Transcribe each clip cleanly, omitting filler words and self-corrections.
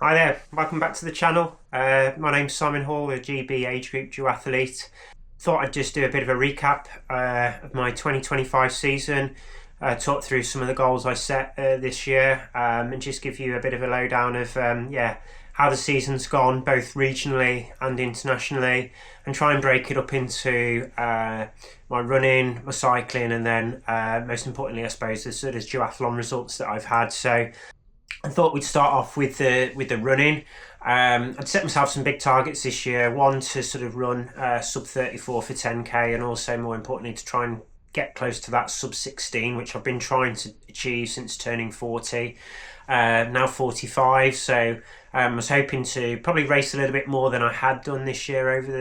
Hi there, welcome back to the channel. My name's Simon Hall, a GB age group duathlete. Thought I'd just do a bit of a recap of my 2025 season, talk through some of the goals I set this year, and just give you a bit of a lowdown of how the season's gone, both regionally and internationally, and try and break it up into my running, my cycling, and then most importantly, I suppose, the sort of duathlon results that I've had. So I thought we'd start off with the running. I'd set myself some big targets this year. One, to sort of run sub 34 for 10k, and also more importantly to try and get close to that sub 16, which I've been trying to achieve since turning 40. Now 45, so I was hoping to probably race a little bit more than I had done this year over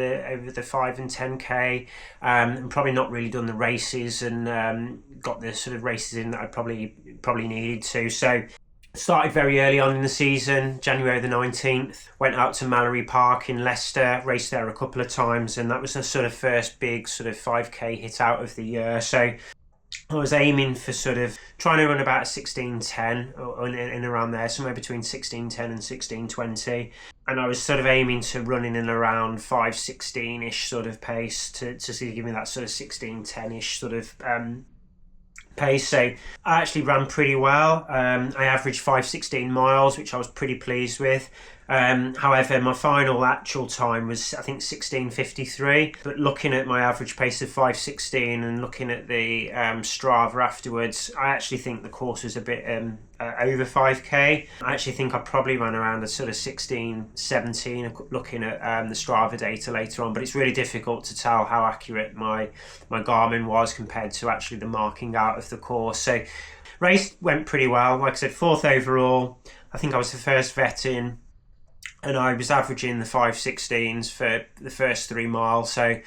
the 5 and 10k, and probably not really done the races and got the sort of races in that I probably needed to. So started very early on in the season, January the 19th, went out to Mallory Park in Leicester, raced there a couple of times, and that was the sort of first big sort of 5k hit out of the year. So I was aiming for sort of trying to run about a 16:10 or in around there, somewhere between 16:10 and 16:20. And I was sort of aiming to run in and around 5:16-ish sort of pace to sort of give me that sort of 16:10-ish sort of pace. So I actually ran pretty well. I averaged 5:16 miles, which I was pretty pleased with. However, my final actual time was, I think, 16:53. But looking at my average pace of 5:16 and looking at the Strava afterwards, I actually think the course was a bit over 5k. I actually think I probably ran around a sort of 16:17 looking at the Strava data later on, but it's really difficult to tell how accurate my Garmin was compared to actually the marking out of the course. So race went pretty well. Like I said, fourth overall. I think I was the first vet in, and I was averaging the 5:16s for the first 3 miles, so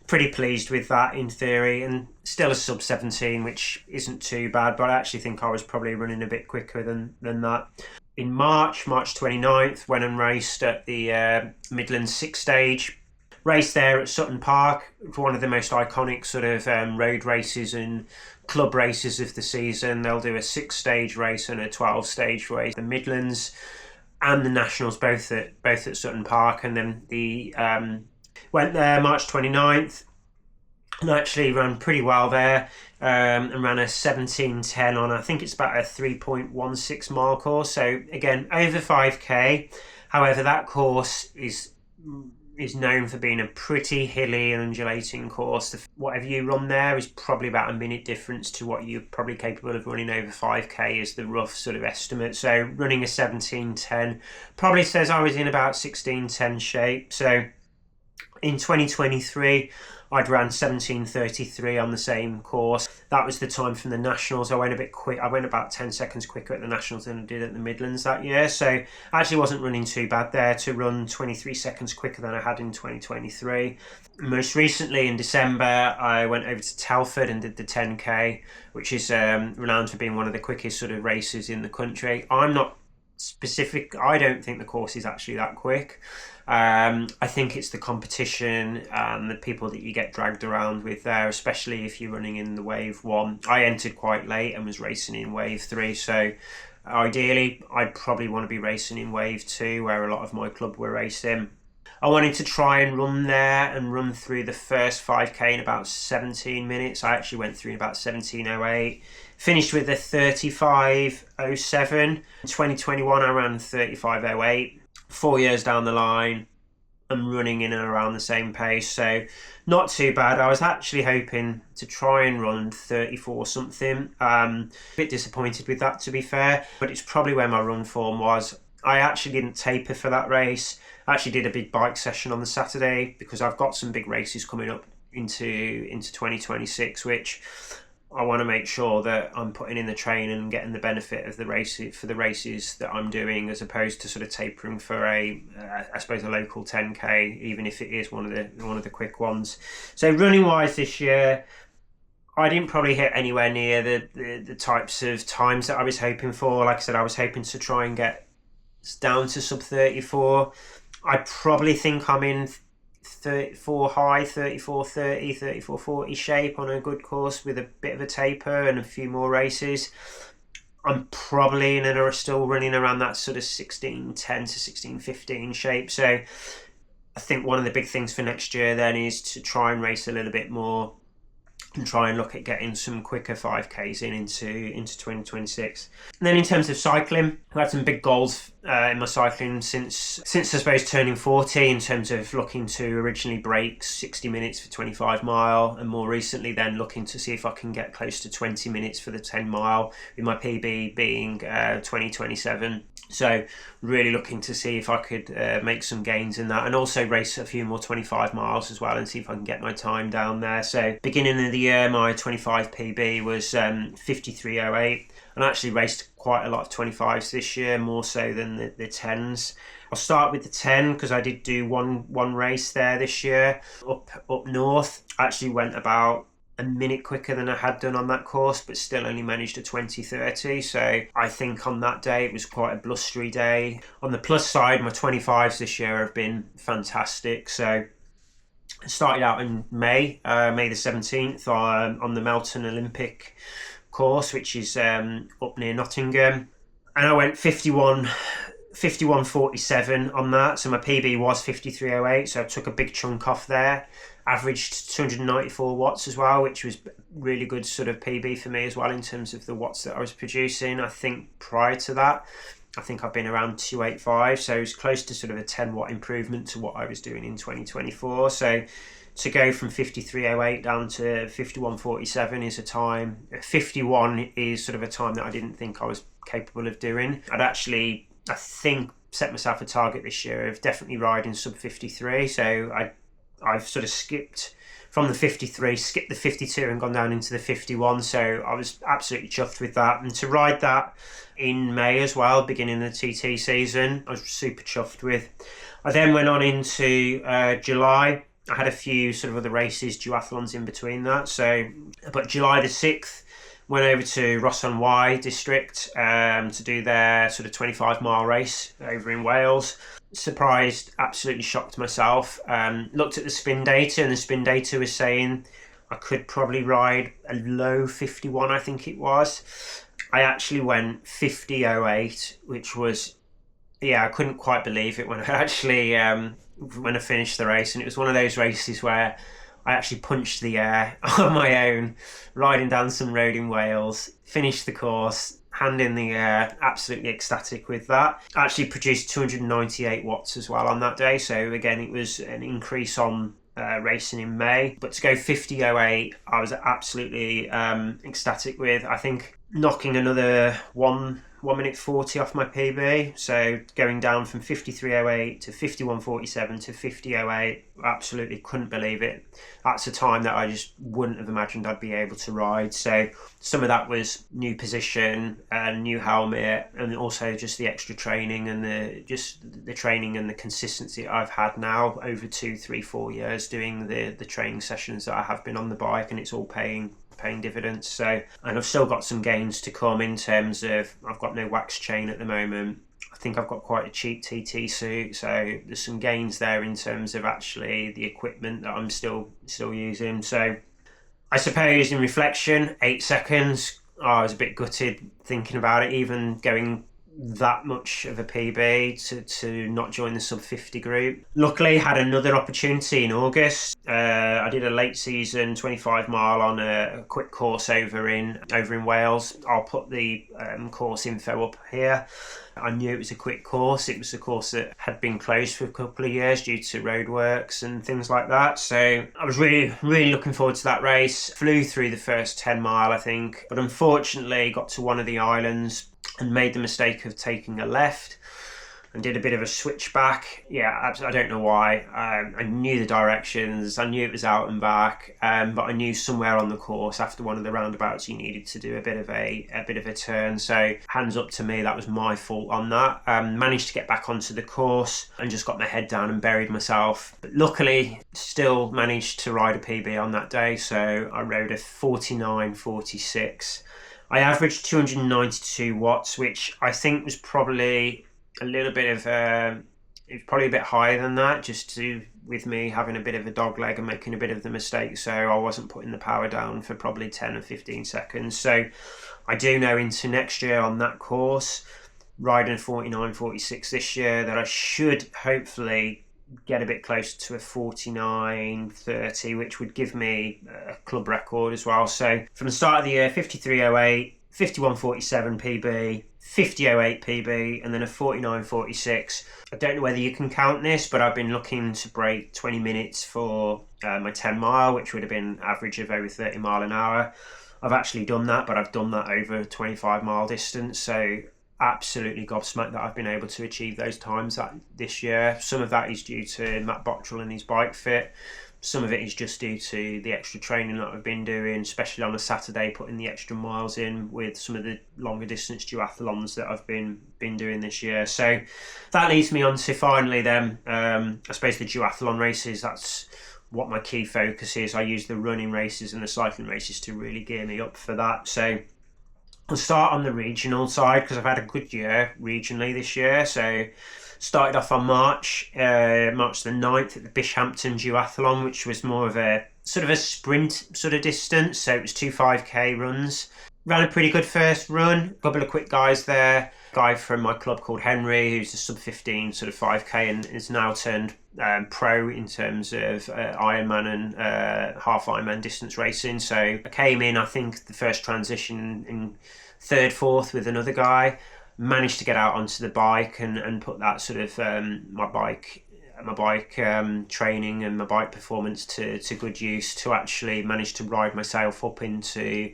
pretty pleased with that in theory, and still a sub 17, which isn't too bad, but I actually think I was probably running a bit quicker than that. In March 29th, went and raced at the Midlands 6 stage. Raced there at Sutton Park, one of the most iconic sort of road races and club races of the season. They'll do a 6-stage race and a 12-stage race. The Midlands and the Nationals both at Sutton Park, and then the went there March 29th and actually ran pretty well there, and ran a 17:10 on, I think it's about a 3.16 mile course, so again over 5k. However, that course is known for being a pretty hilly and undulating course. Whatever you run there is probably about a minute difference to what you're probably capable of running over 5k is the rough sort of estimate. So running a 17:10 probably says I was in about 16:10 shape. So in 2023 I'd ran 17:33 on the same course. That was the time from the Nationals. I went a bit quick. I went about 10 seconds quicker at the Nationals than I did at the Midlands that year. So I actually wasn't running too bad there to run 23 seconds quicker than I had in 2023. Most recently in December, I went over to Telford and did the 10k, which is renowned for being one of the quickest sort of races in the country. I'm not specific. I don't think the course is actually that quick. I think it's the competition and the people that you get dragged around with there, especially if you're running in the wave 1. I entered quite late and was racing in wave 3, so ideally I'd probably want to be racing in wave 2 where a lot of my club were racing. I wanted to try and run there and run through the first 5k in about 17 minutes. I actually went through in about 17:08. Finished with a 35:07. In 2021 I ran 35:08. 4 years down the line, I'm running in and around the same pace, so not too bad. I was actually hoping to try and run 34 something. A bit disappointed with that, to be fair, but it's probably where my run form was. I actually didn't taper for that race. I actually did a big bike session on the Saturday because I've got some big races coming up into 2026, which I want to make sure that I'm putting in the training and getting the benefit of the races for the races that I'm doing, as opposed to sort of tapering for I suppose a local 10k, even if it is one of the quick ones. So running wise this year, I didn't probably hit anywhere near the types of times that I was hoping for. Like I said, I was hoping to try and get down to sub 34. I probably think I'm in 34 high, 34:30, 34:40 shape on a good course with a bit of a taper and a few more races. I'm probably in and are still running around that sort of 16:10 to 16:15 shape. So I think one of the big things for next year then is to try and race a little bit more and try and look at getting some quicker 5Ks into 2026. And then in terms of cycling, I've had some big goals in my cycling since I suppose turning 40, in terms of looking to originally break 60 minutes for 25 mile, and more recently then looking to see if I can get close to 20 minutes for the 10 mile, with my PB being 2027. So really looking to see if I could make some gains in that, and also race a few more 25 miles as well and see if I can get my time down there. So beginning of the year, my 25 PB was 53:08, and I actually raced quite a lot of 25s this year, more so than the 10s. I'll start with the 10 because I did do one race there this year up north. I actually went about a minute quicker than I had done on that course, but still only managed a 20:30. So I think on that day it was quite a blustery day. On the plus side, my 25s this year have been fantastic. So I started out in May the 17th on the Melton Olympic course, which is up near Nottingham, and I went 51:47 on that. So my PB was 53:08, so I took a big chunk off there. Averaged 294 watts as well, which was really good sort of PB for me as well in terms of the watts that I was producing. I think prior to that, I think I've been around 285, so it was close to sort of a 10 watt improvement to what I was doing in 2024. So to go from 53:08 down to 51:47 is a time. 51 is sort of a time that I didn't think I was capable of doing. I think, set myself a target this year of definitely riding sub 53. So I've sort of skipped from the 53, skipped the 52 and gone down into the 51. So I was absolutely chuffed with that. And to ride that in May as well, beginning the TT season, I was super chuffed with. I then went on into July. I had a few sort of other races, duathlons in between that. But July the 6th, went over to Ross-on-Wye district to do their sort of 25-mile race over in Wales. Surprised, absolutely shocked myself. Looked at the spin data, and the spin data was saying I could probably ride a low 51, I think it was. I actually went 50:08, which was, I couldn't quite believe it when I finished the race. And it was one of those races where I actually punched the air on my own, riding down some road in Wales, finished the course, hand in the air, absolutely ecstatic with that. I actually produced 298 watts as well on that day. So again, it was an increase on racing in May. But to go 50:08, I was absolutely ecstatic with. I think knocking another 1:40 off my PB, so going down from 53:08 to 51:47 to 50:08, absolutely couldn't believe it. That's a time that I just wouldn't have imagined I'd be able to ride. So some of that was new position, new helmet, and also just the extra training and the training and the consistency I've had now over 2, 3, 4 years doing the training sessions that I have been on the bike, and it's all paying dividends. So, and I've still got some gains to come in terms of, I've got no wax chain at the moment. I think I've got quite a cheap TT suit, so there's some gains there in terms of actually the equipment that I'm still using. So I suppose in reflection, 8 seconds, I was a bit gutted thinking about it, even going that much of a PB to not join the sub 50 group. Luckily had another opportunity in August. I did a late season 25 mile on a quick course over in Wales. I'll put the course info up here. I knew it was a quick course. It was a course that had been closed for a couple of years due to roadworks and things like that. So I was really, really looking forward to that race. Flew through the first 10 mile, I think, but unfortunately got to one of the islands and made the mistake of taking a left and did a bit of a switchback. I don't know why. I knew the directions, I knew it was out and back, but I knew somewhere on the course after one of the roundabouts you needed to do a bit of a turn. So hands up to me, that was my fault on that. Managed to get back onto the course and just got my head down and buried myself. But luckily, still managed to ride a PB on that day. So I rode a 49:46. I averaged 292 watts, which I think was probably a little bit of it's probably a bit higher than that, with me having a bit of a dog leg and making a bit of the mistake. So I wasn't putting the power down for probably 10 or 15 seconds. So I do know into next year on that course, riding a 49.46 this year, that I should hopefully get a bit closer to a 49.30, which would give me a club record as well. So from the start of the year, 53.08, 51.47 PB, 50.08 PB, and then a 49.46. I don't know whether you can count this, but I've been looking to break 20 minutes for my 10 mile, which would have been average of over 30 mile an hour. I've actually done that, but I've done that over a 25 mile distance. So absolutely gobsmacked that I've been able to achieve those times this year. Some of that is due to Matt Bottrell and his bike fit. Some of it is just due to the extra training that I've been doing, especially on a Saturday, putting the extra miles in with some of the longer distance duathlons that I've been doing this year. So that leads me on to finally then, I suppose the duathlon races. That's what my key focus is. I use the running races and the cycling races to really gear me up for that. So I'll start on the regional side because I've had a good year regionally this year. So started off on March the 9th at the Bishampton Duathlon, which was more of a sort of a sprint sort of distance. So it was 2 5k runs. Ran a pretty good first run. A couple of quick guys there. A guy from my club called Henry, who's a sub 15 sort of 5k and is now turned pro in terms of Ironman and half Ironman distance racing. So I came in, I think, the first transition in third, fourth with another guy. Managed to get out onto the bike and put that sort of my bike training and my bike performance to good use, to actually manage to ride myself up into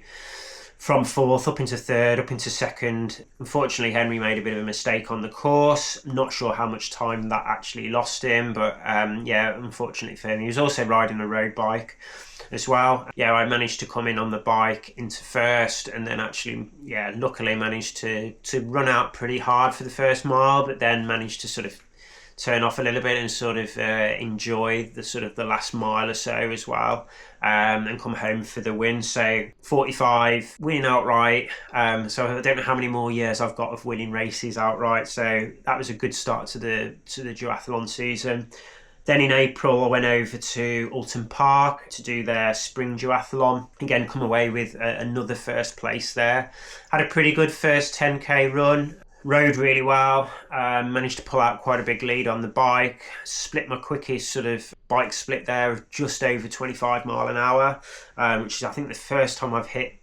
from fourth up into third, up into second. Unfortunately, Henry made a bit of a mistake on the course. Not sure how much time that actually lost him, but yeah, unfortunately for him. He was also riding a road bike as well. Yeah, I managed to come in on the bike into first, and then actually, yeah, luckily managed to run out pretty hard for the first mile, but then managed to sort of turn off a little bit and sort of enjoy the sort of the last mile or so as well, and come home for the win. So 45 winning outright. So I don't know how many more years I've got of winning races outright. So that was a good start to the duathlon season. Then in April, I went over to Alton Park to do their spring duathlon. Again, come away with another first place there. Had a pretty good first 10k run. Rode really well, managed to pull out quite a big lead on the bike, split my quickest sort of bike split there of just over 25 mile an hour, which is I think the first time I've hit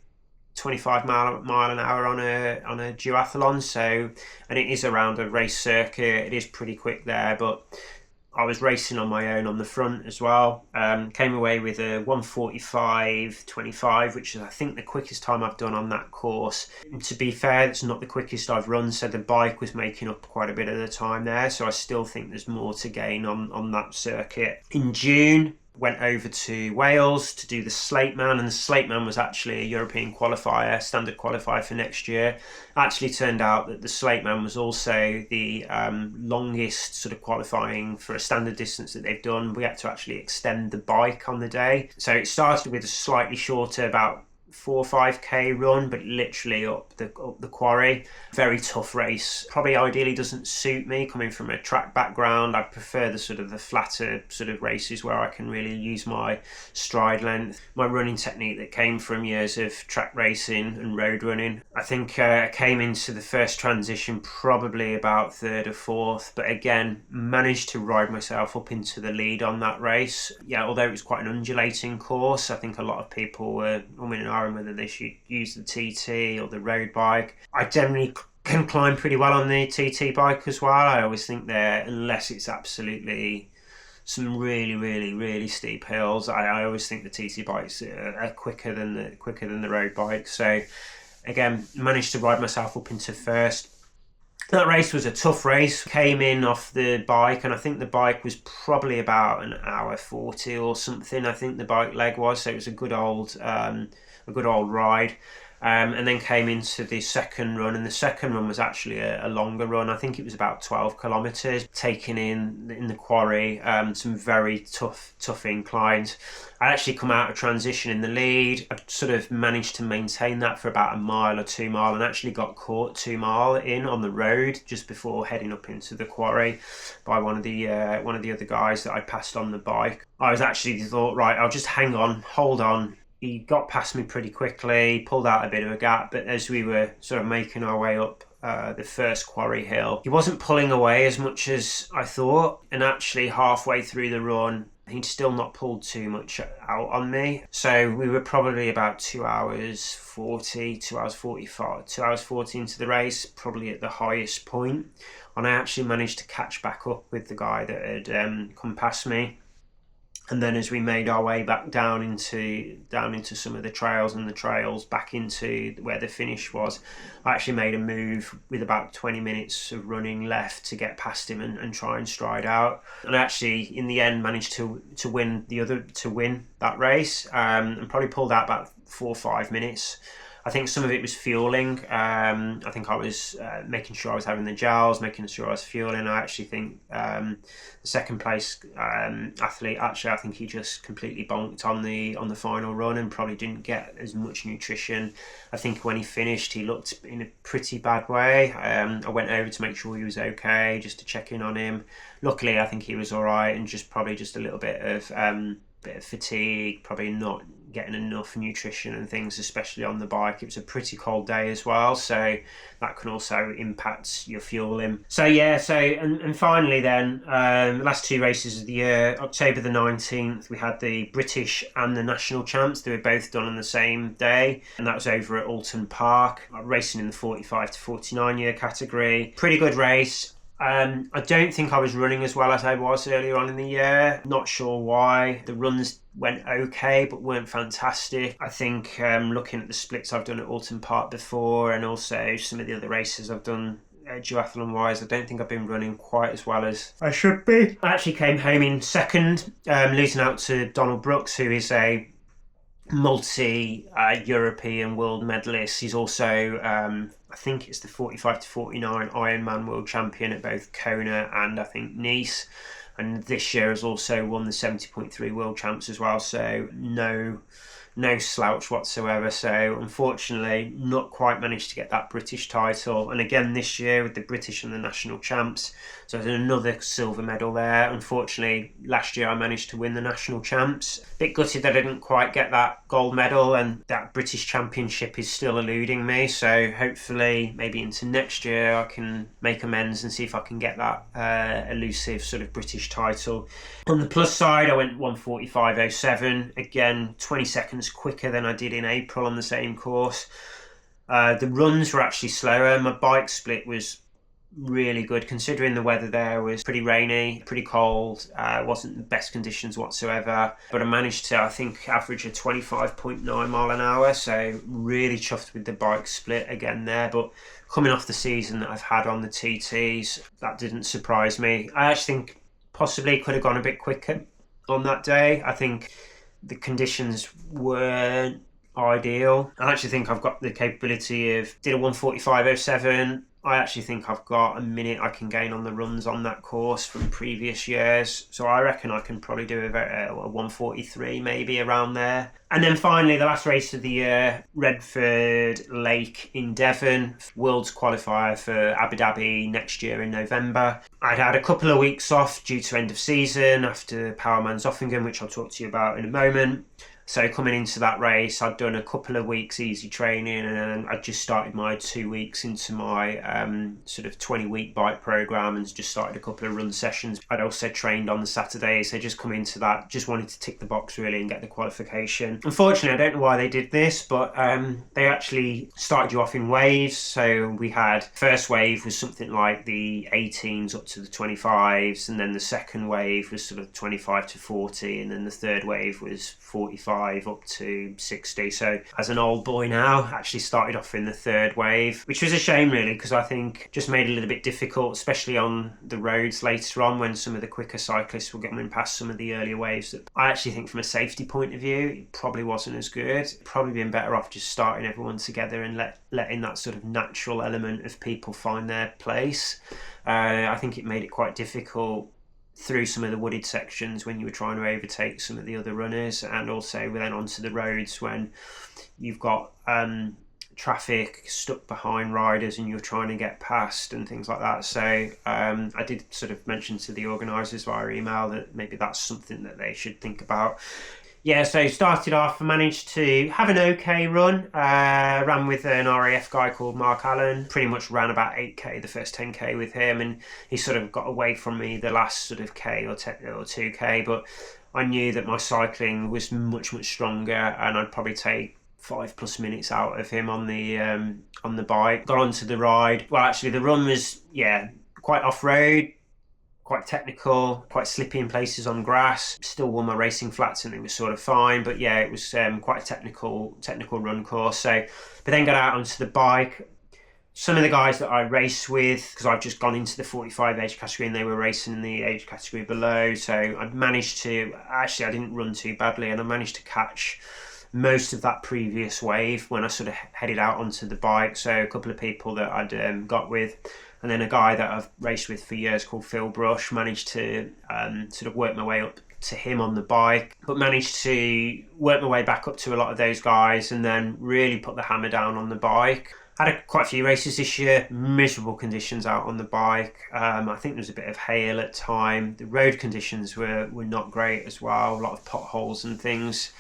25 mile an hour on a duathlon. So, and it is around a race circuit, it is pretty quick there, but I was racing on my own on the front as well. Came away with a 1:45.25, which is I think the quickest time I've done on that course. And to be fair, it's not the quickest I've run, so the bike was making up quite a bit of the time there. So I still think there's more to gain on that circuit. In June, went over to Wales to do the Slateman, and the Slateman was actually a European qualifier, standard qualifier for next year. Actually turned out that the Slateman was also the longest sort of qualifying for a standard distance that they've done. We had to actually extend the bike on the day. So it started with a slightly shorter, about 4 or 5k run, but literally up the quarry. Very tough race. Probably ideally doesn't suit me coming from a track background. I prefer the sort of the flatter sort of races where I can really use my stride length, my running technique that came from years of track racing and road running. I think I came into the first transition probably about third or fourth, but again managed to ride myself up into the lead on that race. Yeah, although it was quite an undulating course, I think a lot of people were umming and ahhing whether they should use the TT or the road bike. I generally can climb pretty well on the TT bike as well. I always think that unless it's absolutely some really steep hills, I always think the TT bikes are quicker than the road bike. So again, managed to ride myself up into first. That race was a tough race. Came in off the bike, and I think the bike was probably about an hour 40 or something. I think the bike leg was, so it was a good old ride. And then came into the second run, and the second run was actually a longer run. I think it was about 12 kilometres, taking in the quarry, some very tough inclines. I actually come out of transition in the lead. I sort of managed to maintain that for about a mile or 2 mile, and actually got caught 2 mile in on the road just before heading up into the quarry by one of the other guys that I passed on the bike. I was actually thought, right, I'll just hang on, hold on, he got past me pretty quickly, pulled out a bit of a gap, but as we were sort of making our way up the first quarry hill, he wasn't pulling away as much as I thought, and actually halfway through the run he'd still not pulled too much out on me. So we were probably about 2 hours 40, 2 hours 45, 2 hours 40 into the race, probably at the highest point, and I actually managed to catch back up with the guy that had come past me. And then as we made our way back down into some of the trails back into where the finish was, I actually made a move with about 20 minutes of running left to get past him and try and stride out. And I actually, in the end, managed to win that race, and probably pulled out about 4 or 5 minutes. I think some of it was fueling. I think I was making sure I was having the gels, making sure I was fueling. I actually think the second place athlete, I think he just completely bonked on the final run and probably didn't get as much nutrition. I think when he finished, he looked in a pretty bad way. I went over to make sure he was okay, just to check in on him. Luckily, I think he was all right, and probably just a little bit of fatigue, probably not getting enough nutrition and things, especially on the bike. It was a pretty cold day as well, so that can also impact your fueling. And finally then, the last 2 races of the year, October the 19th, we had the British and the National Champs. They were both done on the same day, and that was over at Alton Park, racing in the 45 to 49 year category. Pretty good race. I don't think I was running as well as I was earlier on in the year. Not sure why. The runs went okay, but weren't fantastic. I think looking at the splits I've done at Alton Park before, and also some of the other races I've done duathlon wise, I don't think I've been running quite as well as I should be. I actually came home in second, losing out to Donald Brooks, who is a multi-European world medalist. He's also, I think it's the 45 to 49 Ironman world champion at both Kona and I think Nice. And this year has also won the 70.3 world champs as well. So no slouch whatsoever. So unfortunately, not quite managed to get that British title. And again this year with the British and the national champs, so there's another silver medal there. Unfortunately, last year I managed to win the national champs. Bit gutted that I didn't quite get that gold medal, and that British championship is still eluding me. So hopefully maybe into next year I can make amends and see if I can get that elusive sort of British title. On the plus side, I went 1:45.07, again 20 seconds quicker than I did in April on the same course. The runs were actually slower. My bike split was really good considering the weather there was pretty rainy, pretty cold, wasn't the best conditions whatsoever, but I managed to, I think, average a 25.9 mile an hour, so really chuffed with the bike split again there. But coming off the season that I've had on the TTs, that didn't surprise me. I actually think possibly could have gone a bit quicker on that day. I think the conditions weren't ideal. I actually think I've got the capability of, did a 1:45.07. I actually think I've got a minute I can gain on the runs on that course from previous years. So I reckon I can probably do a 1:43 maybe around there. And then finally, the last race of the year, Redford Lake in Devon, Worlds qualifier for Abu Dhabi next year in November. I'd had a couple of weeks off due to end of season after Powerman Zofingen, which I'll talk to you about in a moment. So coming into that race, I'd done a couple of weeks easy training, and then I just started my 2 weeks into my sort of 20-week bike program, and just started a couple of run sessions. I'd also trained on the Saturday, so just come into that, just wanted to tick the box really and get the qualification. Unfortunately, I don't know why they did this, but they actually started you off in waves. So we had, first wave was something like the 18s up to the 25s, and then the second wave was sort of 25 to 40, and then the third wave was 45 up to 60. So as an old boy now, actually started off in the third wave, which was a shame really, because I think just made it a little bit difficult, especially on the roads later on when some of the quicker cyclists were getting past some of the earlier waves. That I actually think from a safety point of view, it probably wasn't as good. Probably been better off just starting everyone together and letting that sort of natural element of people find their place. I think it made it quite difficult through some of the wooded sections when you were trying to overtake some of the other runners, and also then onto the roads when you've got traffic stuck behind riders and you're trying to get past and things like that. So I did sort of mention to the organisers via email that maybe that's something that they should think about Yeah, so started off, managed to have an okay run. Ran with an RAF guy called Mark Allen. Pretty much ran about 8k, the first 10k with him, and he sort of got away from me the last sort of k or 10 or 2k. But I knew that my cycling was much stronger, and I'd probably take 5+ minutes out of him on the bike. Got onto the ride. Well, actually, the run was quite off road, quite technical, quite slippy in places on grass. Still wore my racing flats and it was sort of fine, but yeah, it was quite a technical run course. So, but then got out onto the bike. Some of the guys that I race with, because I've just gone into the 45 age category and they were racing in the age category below, so I managed to, actually I didn't run too badly, and I managed to catch most of that previous wave when I sort of headed out onto the bike. So a couple of people that I'd got with, and then a guy that I've raced with for years called Phil Brush, managed to sort of work my way up to him on the bike, but managed to work my way back up to a lot of those guys, and then really put the hammer down on the bike. Had quite a few races this year, miserable conditions out on the bike. I think there was a bit of hail at time. The road conditions were not great as well, a lot of potholes and things.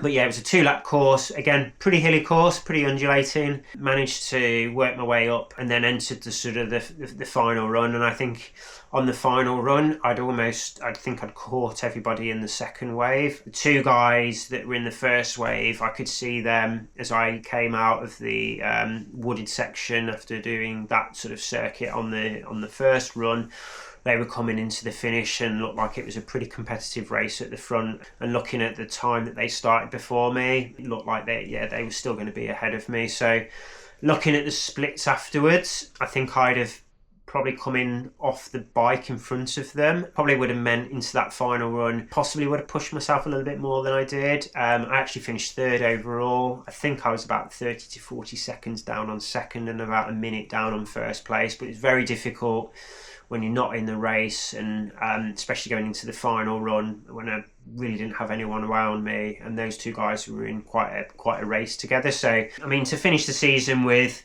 But yeah, it was a 2-lap course. Again, pretty hilly course, pretty undulating. Managed to work my way up and then entered the sort of the final run. And I think on the final run, I'd caught everybody in the second wave. The two guys that were in the first wave, I could see them as I came out of the wooded section after doing that sort of circuit on the first run. They were coming into the finish and looked like it was a pretty competitive race at the front. And looking at the time that they started before me, it looked like they were still going to be ahead of me. So looking at the splits afterwards, I think I'd have probably coming off the bike in front of them. Probably would have meant into that final run, possibly would have pushed myself a little bit more than I did. I actually finished third overall. I think I was about 30 to 40 seconds down on second and about a minute down on first place, but it's very difficult when you're not in the race, and especially going into the final run when I really didn't have anyone around me, and those two guys were in quite a race together. So I mean, to finish the season with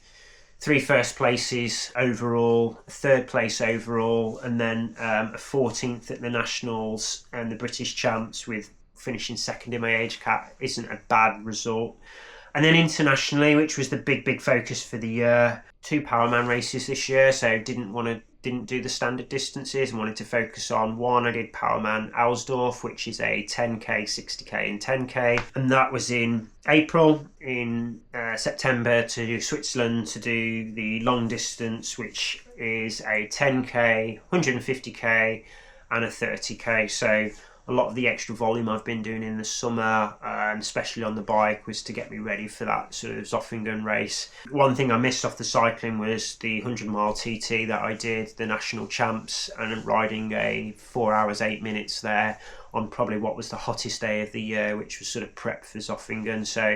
3 first places overall, 3rd place overall, and then a 14th at the Nationals and the British Champs, with finishing second in my age cat, isn't a bad result. And then internationally, which was the big focus for the year, 2 Powerman races this year, so didn't do the standard distances and wanted to focus on one. I did Powerman Alsdorf, which is a 10k, 60k and 10k, and that was in April. In September to Switzerland to do the long distance, which is a 10k, 150k and a 30k. So a lot of the extra volume I've been doing in the summer, especially on the bike, was to get me ready for that sort of Zofingen race. One thing I missed off the cycling was the 100-mile TT that I did, the national champs, and riding a 4 hours 8 minutes there on probably what was the hottest day of the year, which was sort of prep for Zofingen. So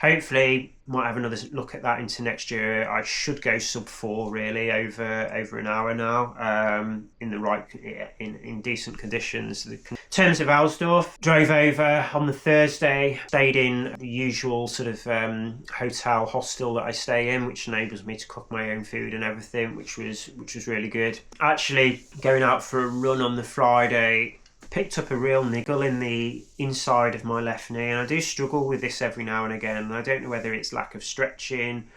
hopefully might have another look at that into next year. I should go sub 4 really over an hour now, in decent conditions. In terms of Alsdorf, drove over on the Thursday, stayed in the usual sort of hotel hostel that I stay in, which enables me to cook my own food and everything, which was really good. Actually going out for a run on the Friday, picked up a real niggle in the inside of my left knee, and I do struggle with this every now and again. I don't know whether it's lack of stretching,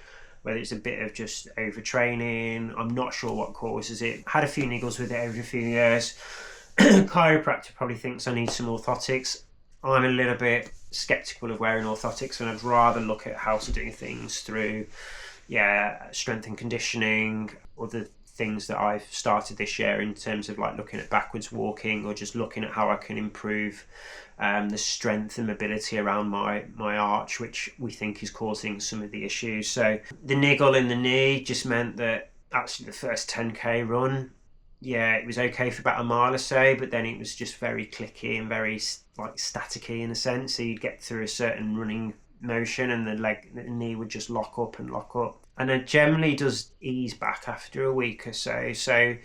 whether it's a bit of just overtraining. I'm not sure what causes it. Had a few niggles with it over a few years. Chiropractor probably thinks I need some orthotics. I'm a little bit skeptical of wearing orthotics, and I'd rather look at how to do things through strength and conditioning, other things that I've started this year in terms of like looking at backwards walking, or just looking at how I can improve the strength and mobility around my arch, which we think is causing some of the issues. So the niggle in the knee just meant that actually the first 10k run, it was okay for about a mile or so, but then it was just very clicky and very like staticky in a sense. So you'd get through a certain running motion and the knee would just lock up, and it generally does ease back after a week or so. So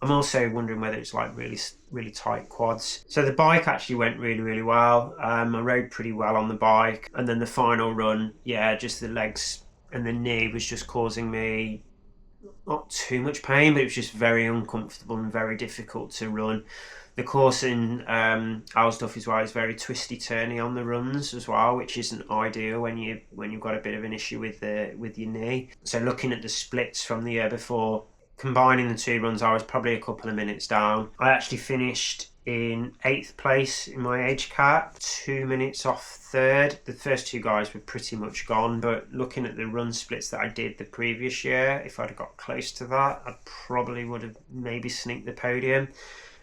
I'm also wondering whether it's like really tight quads. So the bike actually went really well. I rode pretty well on the bike, and then the final run, just the legs and the knee was just causing me not too much pain, but it was just very uncomfortable and very difficult to run. The course in Alsdorf as well is very twisty turny on the runs as well, which isn't ideal when you've got a bit of an issue with your knee. So looking at the splits from the year before, combining the two runs, I was probably a couple of minutes down. I actually finished in 8th place in my age cap, 2 minutes off 3rd. The first two guys were pretty much gone, but looking at the run splits that I did the previous year, if I'd have got close to that, I probably would have maybe sneaked the podium.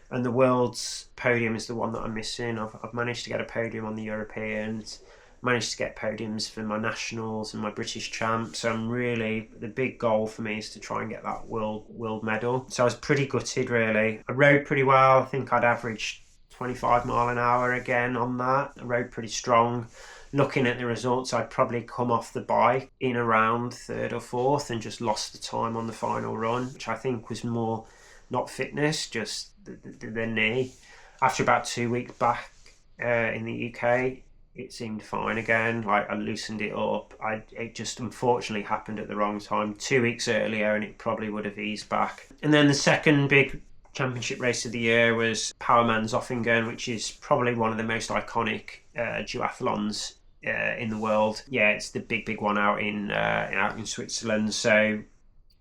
And the world's podium is the one that I'm missing. I've managed to get a podium on the Europeans, managed to get podiums for my nationals and my British champs. So I'm really, the big goal for me is to try and get that world medal. So I was pretty gutted really. I rode pretty well. I think I'd averaged 25 mile an hour again on that. I rode pretty strong. Looking at the results, I'd probably come off the bike in around 3rd or 4th and just lost the time on the final run, which I think was more not fitness, just the knee. After about 2 weeks back in the UK, it seemed fine again. Like I loosened it up. It just unfortunately happened at the wrong time. 2 weeks earlier, and it probably would have eased back. And then the second big championship race of the year was Powerman Zofingen, which is probably one of the most iconic duathlons in the world. Yeah, it's the big one out in Switzerland. So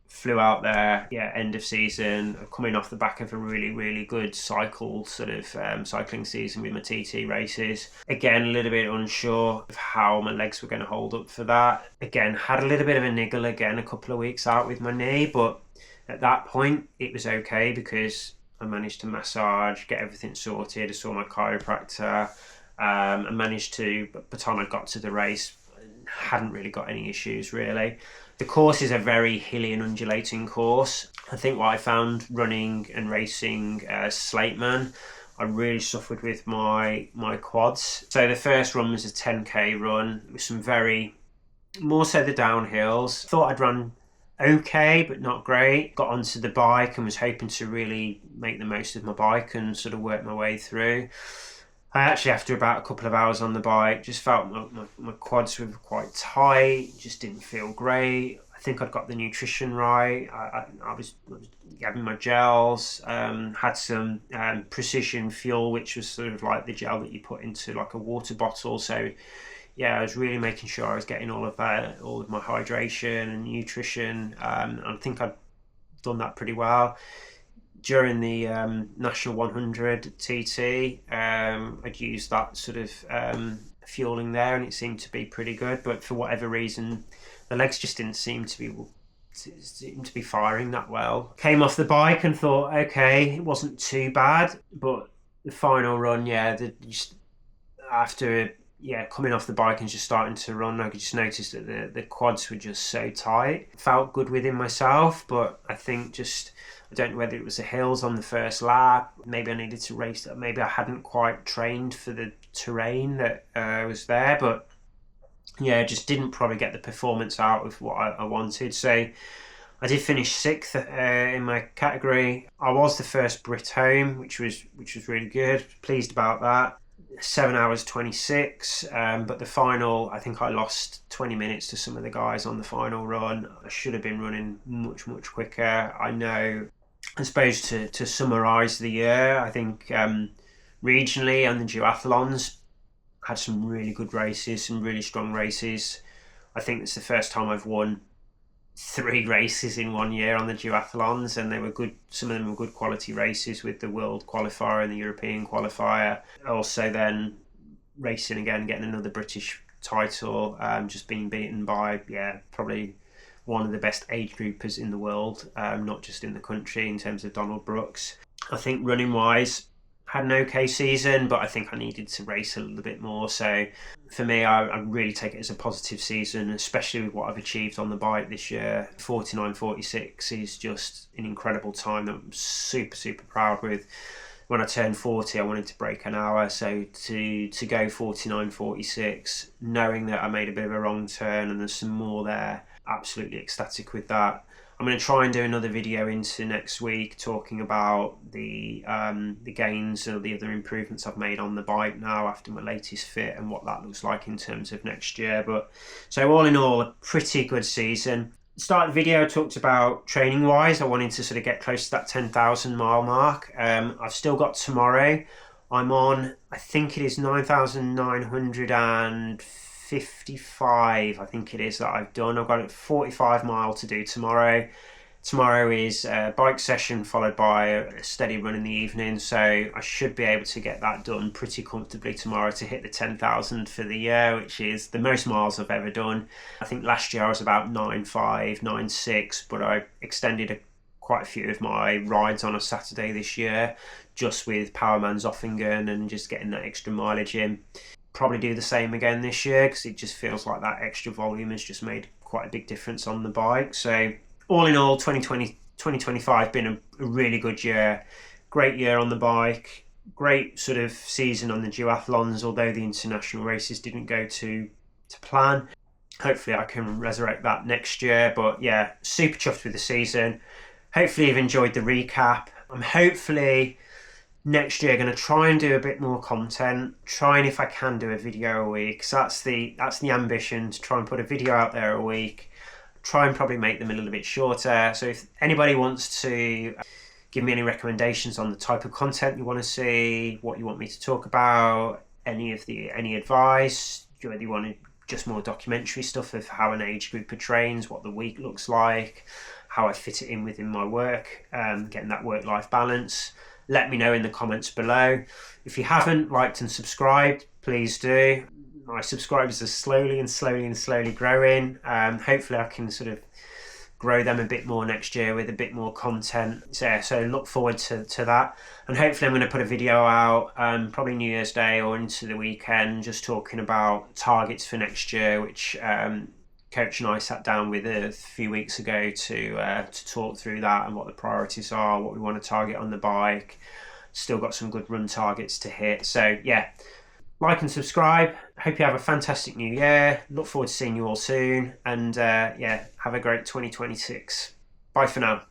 flew out there, end of season, coming off the back of a really good cycling season with my TT races. Again, a little bit unsure of how my legs were going to hold up for that. Again, had a little bit of a niggle again a couple of weeks out with my knee, but at that point it was okay because I managed to massage, get everything sorted. I saw my chiropractor. I managed to, by the time I got to the race, hadn't really got any issues really. The course is a very hilly and undulating course. I think what I found running and racing Slateman, I really suffered with my quads. So the first run was a 10k run with some more so the downhills. Thought I'd run okay, but not great. Got onto the bike and was hoping to really make the most of my bike and sort of work my way through. I actually, after about a couple of hours on the bike, just felt my quads were quite tight, just didn't feel great. I think I'd got the nutrition right. I was having my gels, had some precision fuel, which was sort of like the gel that you put into like a water bottle. So yeah, I was really making sure I was getting all of my hydration and nutrition. I think I'd done that pretty well. During the National 100 TT, I'd used that sort of fueling there, and it seemed to be pretty good. But for whatever reason, the legs just didn't seem to be firing that well. Came off the bike and thought, okay, it wasn't too bad. But the final run, after coming off the bike and just starting to run, I could just notice that the quads were just so tight. Felt good within myself, but I think I don't know whether it was the hills on the first lap. Maybe I needed to race that. Maybe I hadn't quite trained for the terrain that was there. But yeah, just didn't probably get the performance out of what I wanted. So I did finish 6th in my category. I was the first Brit home, which was really good. Pleased about that. 7 hours 26, but the final, I think I lost 20 minutes to some of the guys on the final run. I should have been running much quicker. I suppose to summarise the year, I think regionally and the duathlons had some really good races, some really strong races. I think it's the first time I've won 3 races in 1 year on the duathlons, and they were good. Some of them were good quality races with the world qualifier and the European qualifier. Also then racing again, getting another British title, just being beaten by probably one of the best age groupers in the world, not just in the country, in terms of Donald Brooks. I think running wise, had an okay season, but I think I needed to race a little bit more. So for me, I really take it as a positive season, especially with what I've achieved on the bike this year. 49.46 is just an incredible time that I'm super proud with. When I turned 40, I wanted to break an hour. So to go 49.46, knowing that I made a bit of a wrong turn and there's some more there, absolutely ecstatic with that. I'm going to try and do another video into next week talking about the gains or the other improvements I've made on the bike now after my latest fit and what that looks like in terms of next year. But so all in all, a pretty good season. Start of the video, I talked about training wise. I wanted to sort of get close to that 10,000 mile mark. I've still got tomorrow. I'm on, I think it is 9,955, I think it is, that I've done. I've got a 45 mile to do tomorrow. Tomorrow is a bike session followed by a steady run in the evening, so I should be able to get that done pretty comfortably tomorrow to hit the 10,000 for the year, which is the most miles I've ever done. I think last year I was about 9.5, 9.6, but I extended quite a few of my rides on a Saturday this year, just with Powerman Zofingen and just getting that extra mileage in. Probably do the same again this year because it just feels like that extra volume has just made quite a big difference on the bike. So all in all, 2025 been a really good year. Great year on the bike, great sort of season on the duathlons, although the international races didn't go to plan. Hopefully I can resurrect that next year, but yeah, super chuffed with the season. Hopefully you've enjoyed the recap. I'm hopefully next year going to try and do a bit more content, trying if I can do a video a week. So that's the ambition, to try and put a video out there a week. Try and probably make them a little bit shorter. So if anybody wants to give me any recommendations on the type of content you want to see, what you want me to talk about, any advice, whether you want just more documentary stuff of how an age grouper trains, what the week looks like, how I fit it in within my work, getting that work-life balance, let me know in the comments below. If you haven't liked and subscribed, please do. My subscribers are slowly growing. Hopefully I can sort of grow them a bit more next year with a bit more content. So look forward to that. And hopefully I'm going to put a video out probably New Year's Day or into the weekend, just talking about targets for next year, which Coach and I sat down with a few weeks ago to talk through that and what the priorities are, what we want to target on the bike. Still got some good run targets to hit. So yeah, like and subscribe. Hope you have a fantastic new year. Look forward to seeing you all soon. And yeah, have a great 2026. Bye for now.